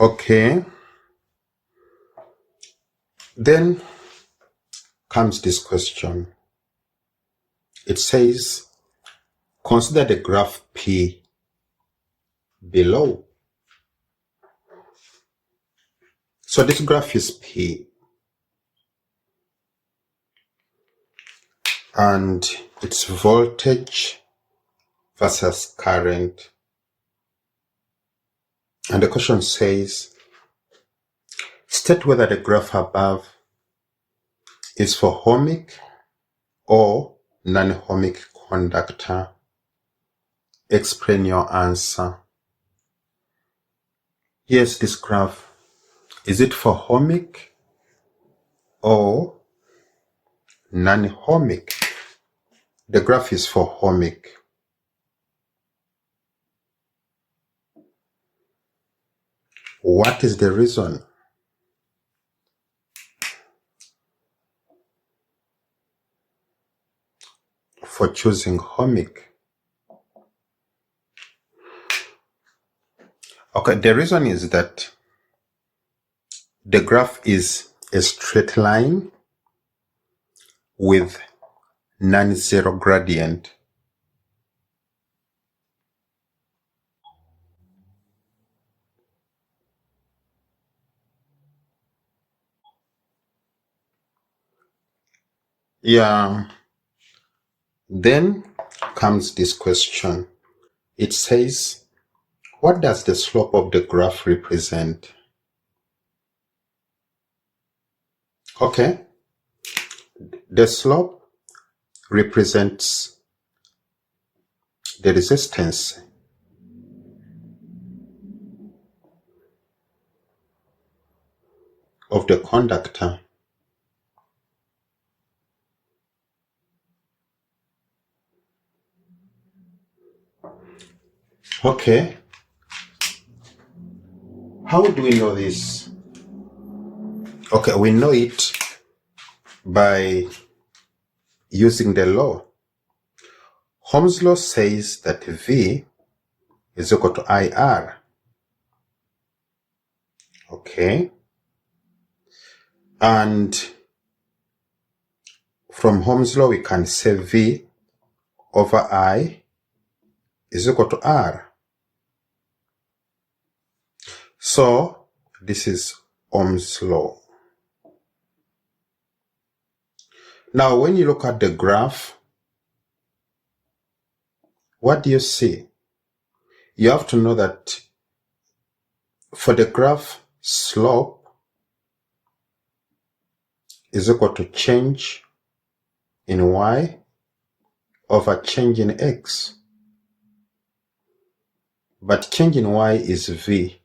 Okay. Then comes this question. It says, consider the graph P below. So this graph is P. And it's voltage versus current. And the question says, state whether the graph above is for ohmic or non-ohmic conductor. Explain your answer. Here's this graph. Is it for ohmic or non-ohmic? The graph is for ohmic. What is the reason? For choosing ohmic? Okay, the reason is that the graph is a straight line with non-zero gradient. Yeah. Then comes this question. It says, what does the slope of the graph represent? Okay. The slope represents the resistance of the conductor. Okay. How do we know this? Okay, we know it by using the law. Ohm's law says that V is equal to IR. Okay. And from Ohm's law, we can say V over I is equal to R. So this is Ohm's law. Now, when you look at the graph, what do you see? You have to know that for the graph, slope is equal to change in Y over change in X. But change in Y is V,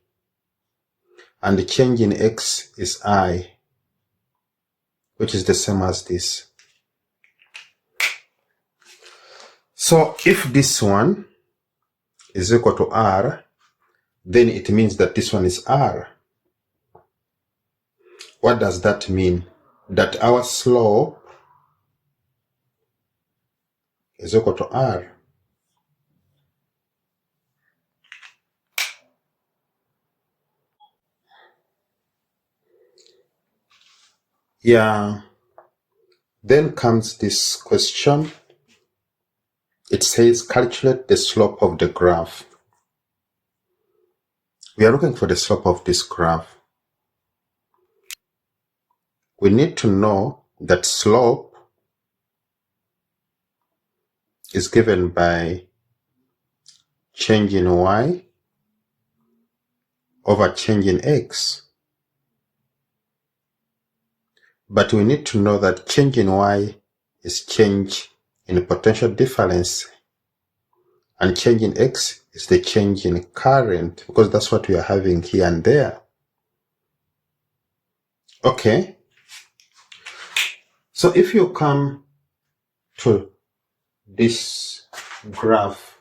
and the change in X is I, which is the same as this. So if this one is equal to R, then it means that this one is R. What does that mean? That our slope is equal to R. Yeah. Then comes this question. It says, calculate the slope of the graph. We are looking for the slope of this graph. We need to know that slope is given by change in Y over change in X. But we need to know that change in Y is change in potential difference, and change in X is the change in current, because that's what we are having here and there. Okay. So if you come to this graph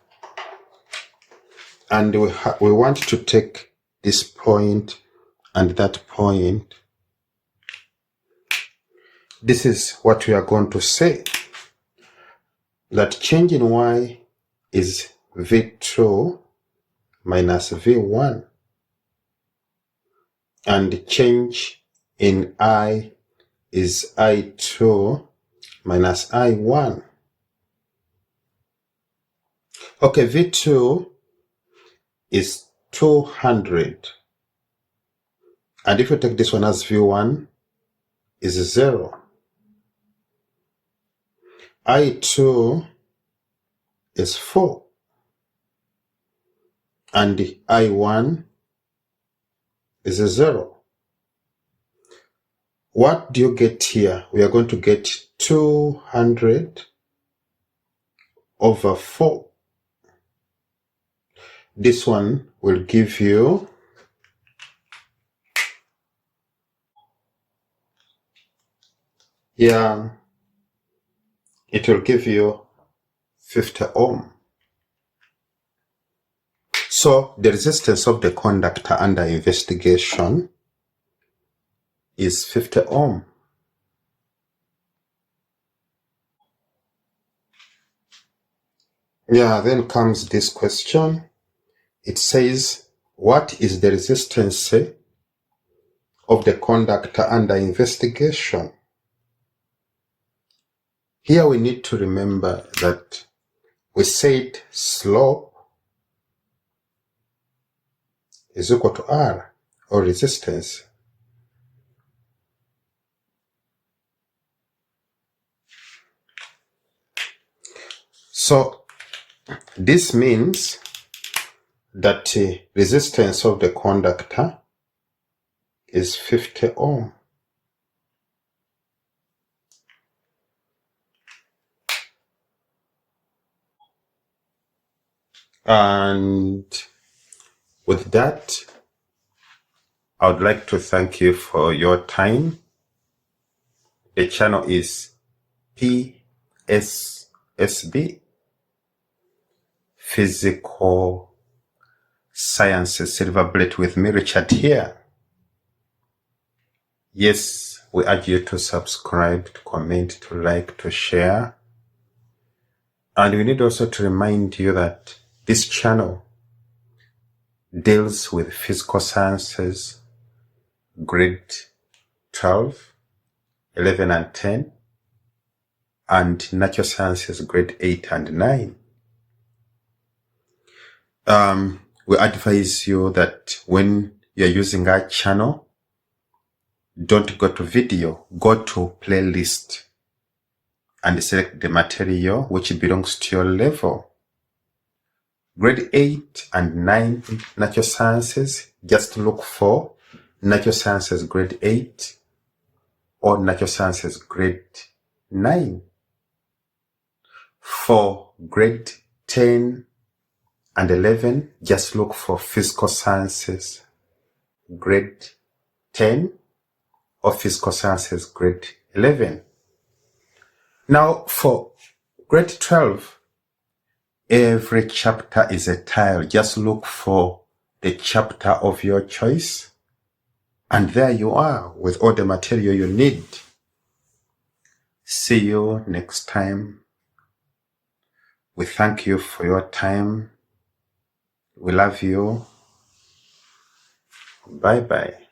and we want to take this point and that point, this is what we are going to say, that change in Y is V2 minus V1. and change in I is I2 minus I1. Okay, V2 is 200. And if you take this one as V1, is 0. I2 is 4. And I1 is 0. What do you get here? We are going to get 200 over 4. This one will give you it will give you 50 ohm. So the resistance of the conductor under investigation is 50 ohm. Then comes this question. It says, what is the resistance of the conductor under investigation? Here we need to remember that we said slope is equal to R, or resistance. So this means that the resistance of the conductor is 50 ohm. And with that, I would like to thank you for your time. The channel is PSSB, Physical Sciences Silver Bullet, with me, Richard, here. Yes, we urge you to subscribe, to comment, to like, to share. And we need also to remind you that this channel deals with physical sciences, grade 12, 11 and 10, and natural sciences, grade 8 and 9. We advise you that when you're using our channel, don't go to video, go to playlist and select the material which belongs to your level. Grade 8 and 9 natural sciences, just look for natural sciences grade 8 or natural sciences grade 9. For grade 10 and 11, just look for physical sciences grade 10 or physical sciences grade 11. Now for grade 12, every chapter is a tile. Just look for the chapter of your choice, and there you are with all the material you need. See you next time. We thank you for your time. We love you. Bye-bye.